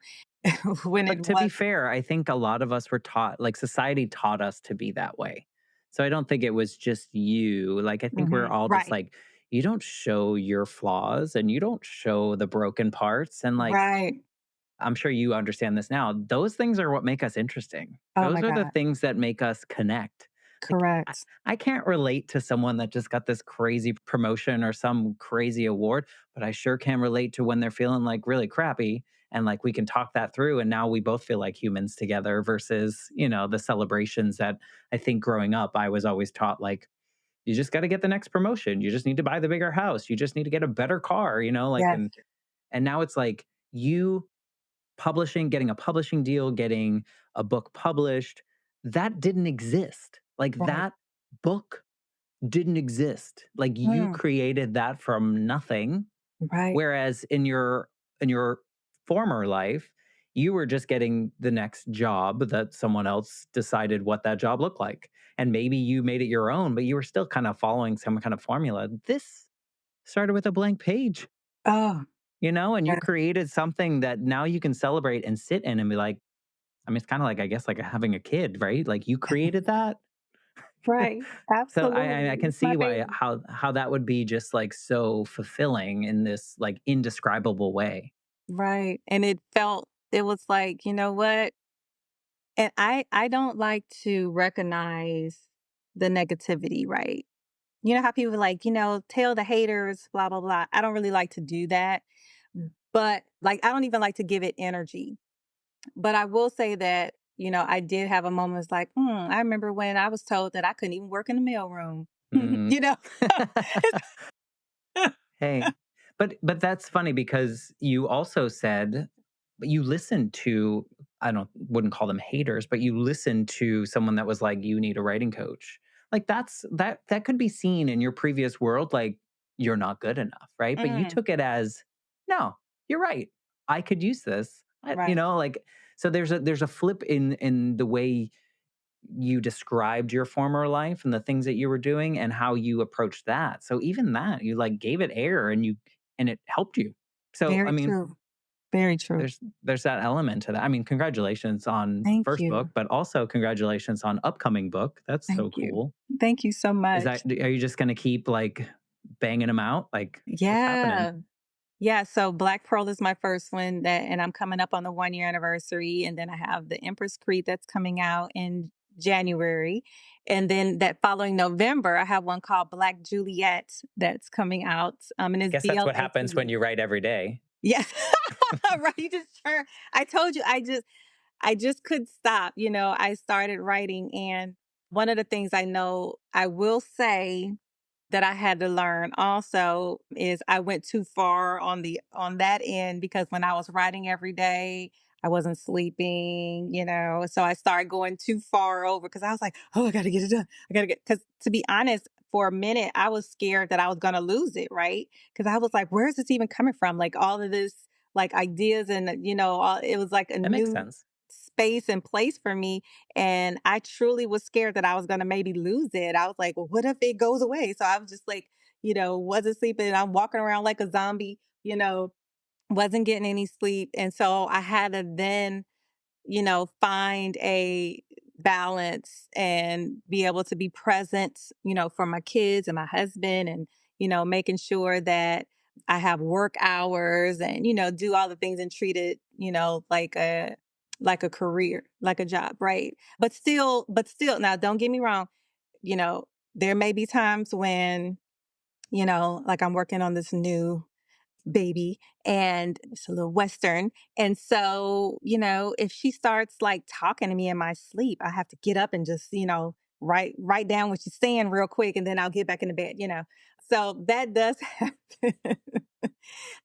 when it But to be wasn't. fair, I think a lot of us were taught, like, society taught us to be that way. So I don't think it was just you. Like, I think we're all just Right, like, you don't show your flaws and you don't show the broken parts. And like, right. I'm sure you understand this now. Those things are what make us interesting. Oh my Those are the God, things that make us connect. Like, correct. I can't relate to someone that just got this crazy promotion or some crazy award, but I sure can relate to when they're feeling like really crappy. And like we can talk that through. And now we both feel like humans together versus, you know, the celebrations that I think growing up, I was always taught like, you just got to get the next promotion. You just need to buy the bigger house. You just need to get a better car, you know, like, Yes, and now it's like you publishing, getting a publishing deal, getting a book published, that didn't exist. Like right, that book didn't exist. Like you mm, created that from nothing. right, Whereas in your former life, you were just getting the next job that someone else decided what that job looked like. And maybe you made it your own, but you were still kind of following some kind of formula. This started with a blank page, Oh, and you yeah, created something that now you can celebrate and sit in and be like, I mean, it's kind of like, I guess, like having a kid, right? Like you created that. right. So I Absolutely. can It's my see why baby. how that would be just like so fulfilling in this like indescribable way. Right. And it was like, you know what? And I don't like to recognize the negativity, right? You know how people like, tell the haters, blah, blah, blah. I don't really like to do that. But like, I don't even like to give it energy. But I will say that, I did have a moment. It's like, I remember when I was told that I couldn't even work in the mailroom. Mm. you know, Hey, but that's funny because you also said but you listened to I don't wouldn't call them haters, but you listened to someone that was like, "You need a writing coach." Like that could be seen in your previous world like you're not good enough, right? But you Mm, took it as, "No, you're right. I could use this." right. Like so there's a flip in the way you described your former life and the things that you were doing and how you approached that. So even that, you like gave it air and it helped you. So I Very mean, true. Very true. there's that element to that. I mean, congratulations on Thank first book, you. but also congratulations on upcoming book. That's so Thank you. cool. Thank you so Is much. that are you just going to keep like banging them out? Like what's happening? Yeah. Yeah, so Black Pearl is my first one and I'm coming up on the 1 year anniversary. And then I have the Empress Creed that's coming out in January. And then that following November, I have one called Black Juliet that's coming out. And I it's guess that's what happens when BLACK. you write every day. Yes. right. You just turn I told you I just couldn't stop. I started writing and one of the things I know I will say that I had to learn also is I went too far on that end because when I was writing every day, I wasn't sleeping. So I started going too far over because I was like, oh, I gotta get it done. I gotta get because to be honest, for a minute I was scared that I was gonna lose it, right? Because I was like, where is this even coming from? Like all of this like ideas and it was like a That makes new sense. space and place for me and I truly was scared that I was going to maybe lose it. I was like, well, what if it goes away? So I was just like, wasn't sleeping. I'm walking around like a zombie, wasn't getting any sleep. And so I had to then find a balance and be able to be present, for my kids and my husband and making sure that I have work hours and do all the things and treat it, like a career, like a job, right? But still, now don't get me wrong, you know, there may be times when, like I'm working on this new baby and it's a little western and so if she starts like talking to me in my sleep I have to get up and just write down what she's saying real quick and then I'll get back in the bed. So that does happen.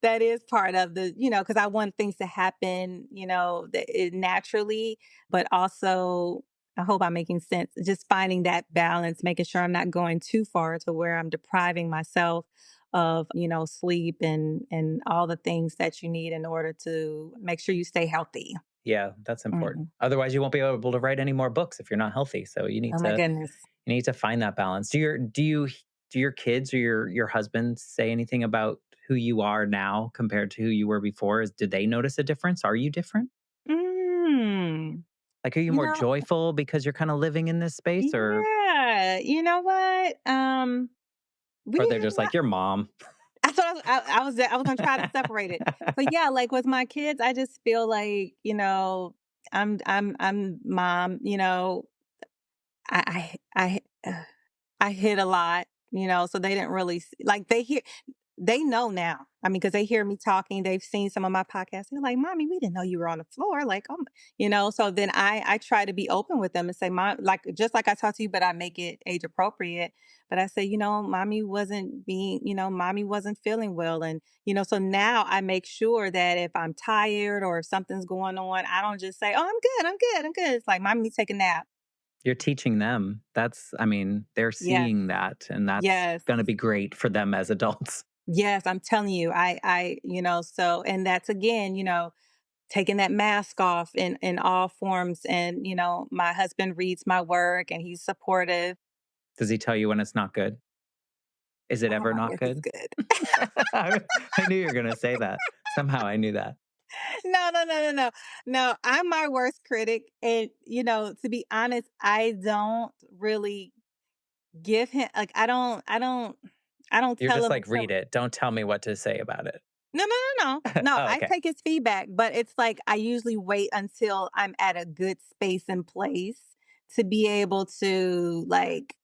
That is part of the because I want things to happen, naturally, but also I hope I'm making sense. Just finding that balance, making sure I'm not going too far to where I'm depriving myself of sleep and all the things that you need in order to make sure you stay healthy. Yeah, that's important. Mhm. Otherwise, you won't be able to write any more books if you're not healthy. So Oh my goodness. you need to find that balance. Do your kids or your husband say anything about who you are now compared to who you were before? Did they notice a difference? Are you different? Mm. Like, are you You more know, joyful because you're kind of living in this space, yeah. You know what? We or they're have just not. like your mom? I thought I was gonna try to separate it, but yeah, like with my kids, I just feel like I'm mom. I I hit a lot, so they didn't really like they know now. I mean, because they hear me talking, they've seen some of my podcasts. They're like, "Mommy, we didn't know you were on the floor." Like, So then I try to be open with them and say, "Mom, like just like I talk to you, but I make it age appropriate." But I say, mommy wasn't feeling well, and so now I make sure that if I'm tired or if something's going on, I don't just say, "Oh, I'm good, I'm good, I'm good." It's like, "Mommy, need to take a nap." You're teaching them. I mean, they're Yes, seeing that, and that's yes. going to be great for them as adults. Yes, I'm telling you, so, and that's again, taking that mask off in all forms. And, my husband reads my work and he's supportive. Does he tell you when it's not good? Is it Oh ever my not work is good? good. I knew you were gonna say that. Somehow I knew that. No, no, no, no, no. No, I'm my worst critic. And, to be honest, I don't really give him like I don't You're tell just him like, until. "Read it. Don't tell me what to say about it." No, no, no, no. No, Oh, I okay. take his feedback, but it's like I usually wait until I'm at a good space and place to be able to like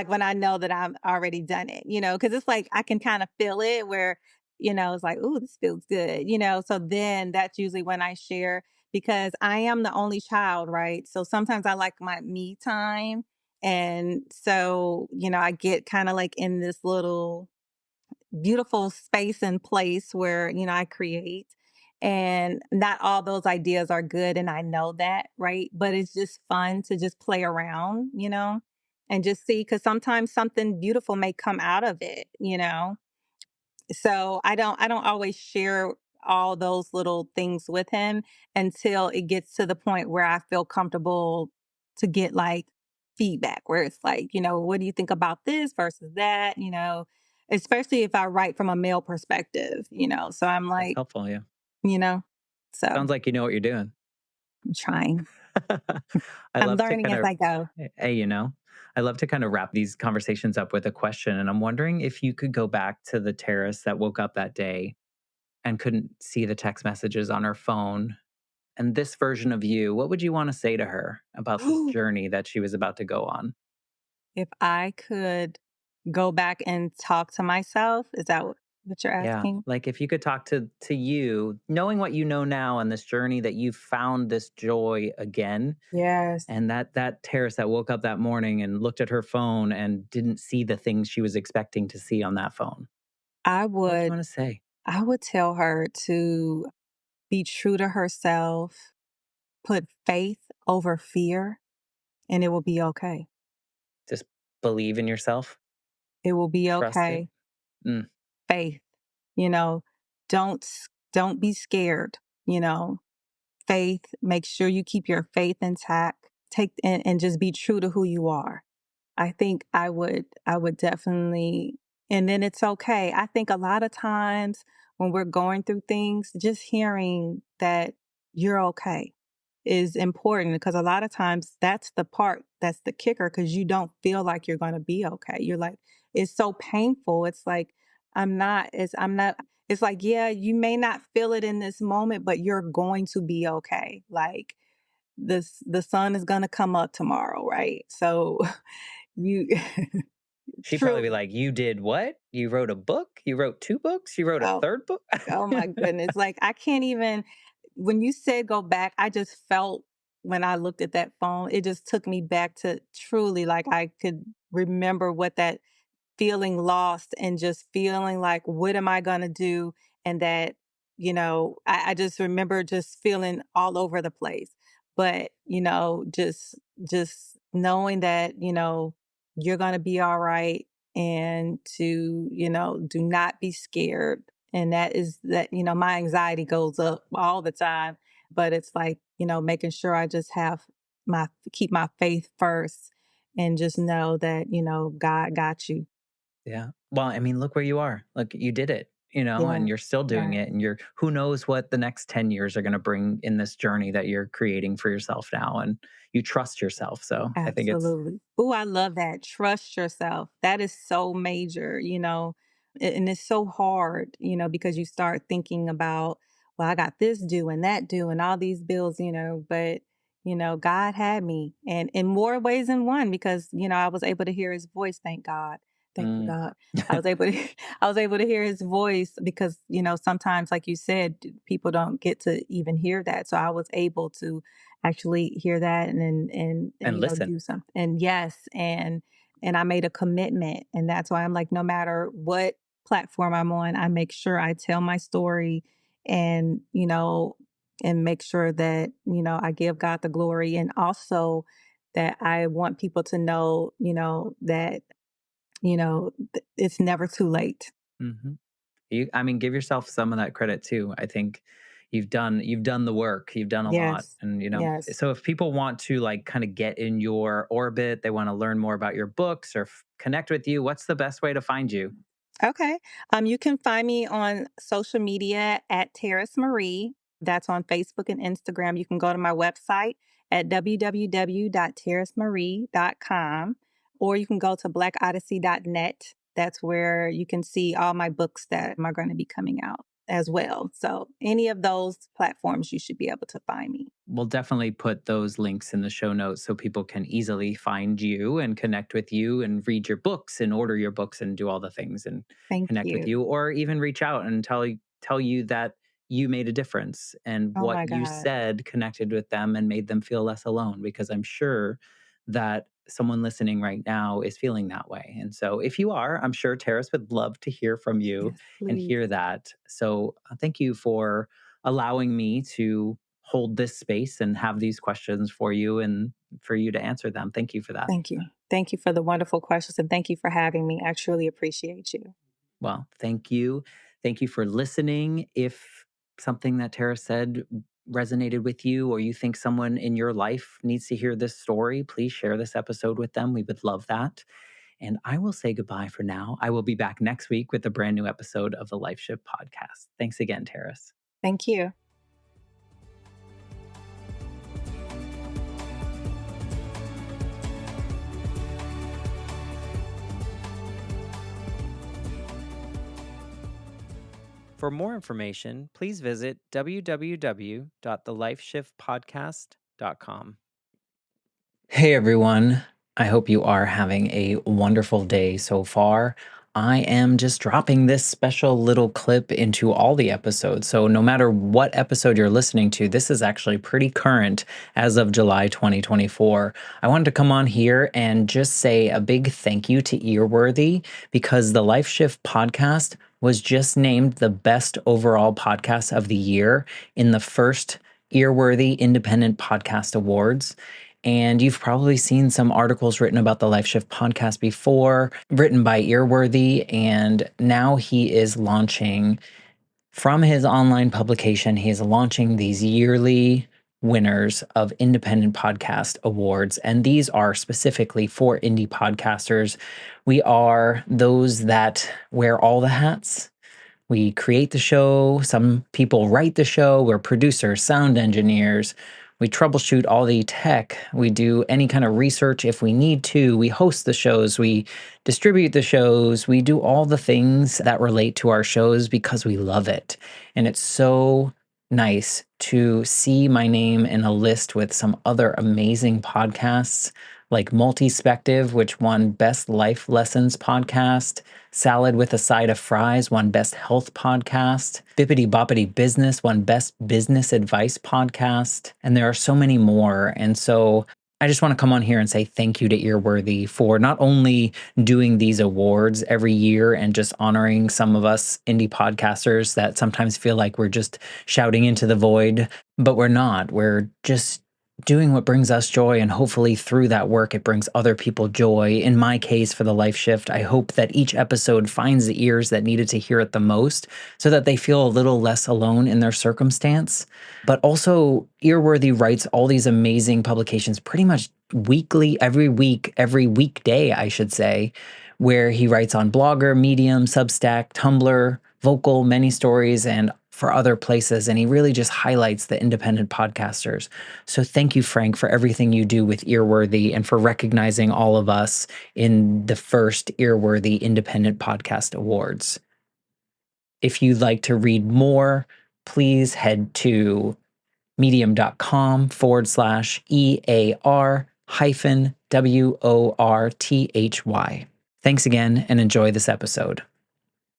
when I know that I've already done it, because it's like I can kind of feel it where, it's like, "Ooh, this feels good," So then that's usually when I share because I am the only child, right? So sometimes I like my me time. And so, I get kind of like in this little beautiful space and place where, I create. And not all those ideas are good. And I know that, right? But it's just fun to just play around, and just see because sometimes something beautiful may come out of it. So I don't always share all those little things with him until it gets to the point where I feel comfortable to get like feedback where it's like, what do you think about this versus that, especially if I write from a male perspective. So I'm That's like, helpful, yeah. you know, so Sounds like you know what you're doing. I'm trying. I I'm love to learning kind as of I go. hey, I love to kind of wrap these conversations up with a question, and I'm wondering if you could go back to the Terrace that woke up that day and couldn't see the text messages on her phone, and this version of you, what would you wanna say to her about this journey that she was about to go on? If I could go back and talk to myself, is that what you're Yeah, asking? like, if you could talk to you, knowing what you know now on this journey that you found this joy again, Yes. and that Terrace that woke up that morning and looked at her phone and didn't see the things she was expecting to see on that phone. I What would you would wanna say? I would tell her to be true to herself, put faith over fear, and it will be okay. Just believe in yourself, It will be trust it. okay. Mm, Faith, you know, don't be scared, you know. Faith, make sure you keep your faith intact. Take and just be true to who you are. I think I would definitely, and then it's okay. I think a lot of times when we're going through things, just hearing that you're okay is important because a lot of times that's the part that's the kicker because you don't feel like you're going to be okay. You're like it's so painful. It's like I'm not it's like yeah, you may not feel it in this moment but you're going to be okay. Like the sun is going to come up tomorrow, right? So you she'd probably be truly. like, "You did what? You wrote a book? You wrote 2 books? You wrote a Oh, 3rd book?" oh my goodness. Like I can't even when you said go back, I just felt when I looked at that phone, it just took me back to truly like I could remember what that feeling lost and just feeling like, what am I going to do? And that, I just remember just feeling all over the place. But, just knowing that, you're going to be all right and to, do not be scared. And that is that, my anxiety goes up all the time. But it's like, making sure I just keep my faith first and just know that, God got you. Yeah. Well, I mean, look where you are. Look, you did it, and Yeah. you're still doing Yeah. it. And you're, who knows what the next 10 years are going to bring in this journey that you're creating for yourself now. And you trust yourself. So I think it's, Absolutely. Oh, I love that. Trust yourself. That is so major, and it's so hard, because you start thinking about, well, I got this due and that due and all these bills, but, God had me and in more ways than one because, I was able to hear his voice. Thank God. Thank you, mm, God. I was able to, I was able to hear his voice because, sometimes, like you said, people don't get to even hear that. So I was able to actually hear that and and listen. do something. And yes, and I made a commitment. And that's why I'm like, no matter what platform I'm on, I make sure I tell my story and, and make sure that, I give God the glory. And also that I want people to know, that, it's never too late. I mean, give yourself some of that credit too. I think, you've done the work. You've done a lot. Yes. And Yes. so if people want to like kind of get in your orbit, they want to learn more about your books or connect with you, what's the best way to find you? Okay. You can find me on social media at Taris Marie. That's on Facebook and Instagram. You can go to my website at www.tarrismarie.com, or you can go to blackodyssey.net. That's where you can see all my books that are going to be coming out as well. So any of those platforms, you should be able to find me. We'll definitely put those links in the show notes so people can easily find you and connect with you and read your books and order your books and do all the things and Thank connect with you. you, or even reach out and tell you that you made a difference and Oh what my you God. said connected with them and made them feel less alone, because I'm sure that someone listening right now is feeling that way. And so if you are, I'm sure Terrace would love to hear from you Yes, and please. hear that. So thank you for allowing me to hold this space and have these questions for you and for you to answer them. Thank you for that. Thank you. Thank you for the wonderful questions and thank you for having me. I truly appreciate you. Well, thank you. Thank you for listening. If something that Tara said resonated with you, or you think someone in your life needs to hear this story, please share this episode with them. We would love that. And I will say goodbye for now. I will be back next week with a brand new episode of the Life Shift podcast. Thanks again, Terrace. Thank you. For more information, please visit www.thelifeshiftpodcast.com. Hey everyone. I hope you are having a wonderful day so far. I am just dropping this special little clip into all the episodes. So, no matter what episode you're listening to, this is actually pretty current as of July 2024. I wanted to come on here and just say a big thank you to Earworthy, because the Life Shift podcast was just named the best overall podcast of the year in the first Earworthy Independent Podcast Awards. And you've probably seen some articles written about the Life Shift podcast before, written by Earworthy. And now he is launching, from his online publication, he is launching these yearly winners of independent podcast awards. And these are specifically for indie podcasters. We are those that wear all the hats. We create the show. Some people write the show. We're producers, sound engineers. We troubleshoot all the tech. We do any kind of research if we need to. We host the shows. We distribute the shows. We do all the things that relate to our shows because we love it. And it's so nice to see my name in a list with some other amazing podcasts like Multispective, which won Best Life Lessons Podcast. Salad with a Side of Fries won Best Health Podcast. Bippity Boppity Business won Best Business Advice Podcast. And there are so many more. And so I just want to come on here and say thank you to Earworthy for not only doing these awards every year and just honoring some of us indie podcasters that sometimes feel like we're just shouting into the void, but we're not. We're just doing what brings us joy, and hopefully through that work it brings other people joy. In my case, for the Life Shift, I hope that each episode finds the ears that needed to hear it the most, so that they feel a little less alone in their circumstance. But also, Earworthy writes all these amazing publications pretty much weekly, every week, every weekday, I should say, where he writes on Blogger, Medium, Substack, Tumblr, Vocal, Many Stories, and for other places. And he really just highlights the independent podcasters. So thank you, Frank, for everything you do with Earworthy and for recognizing all of us in the first Earworthy Independent Podcast Awards. If you'd like to read more, please head to medium.com/EAR hyphen WORTHY. Thanks again and enjoy this episode.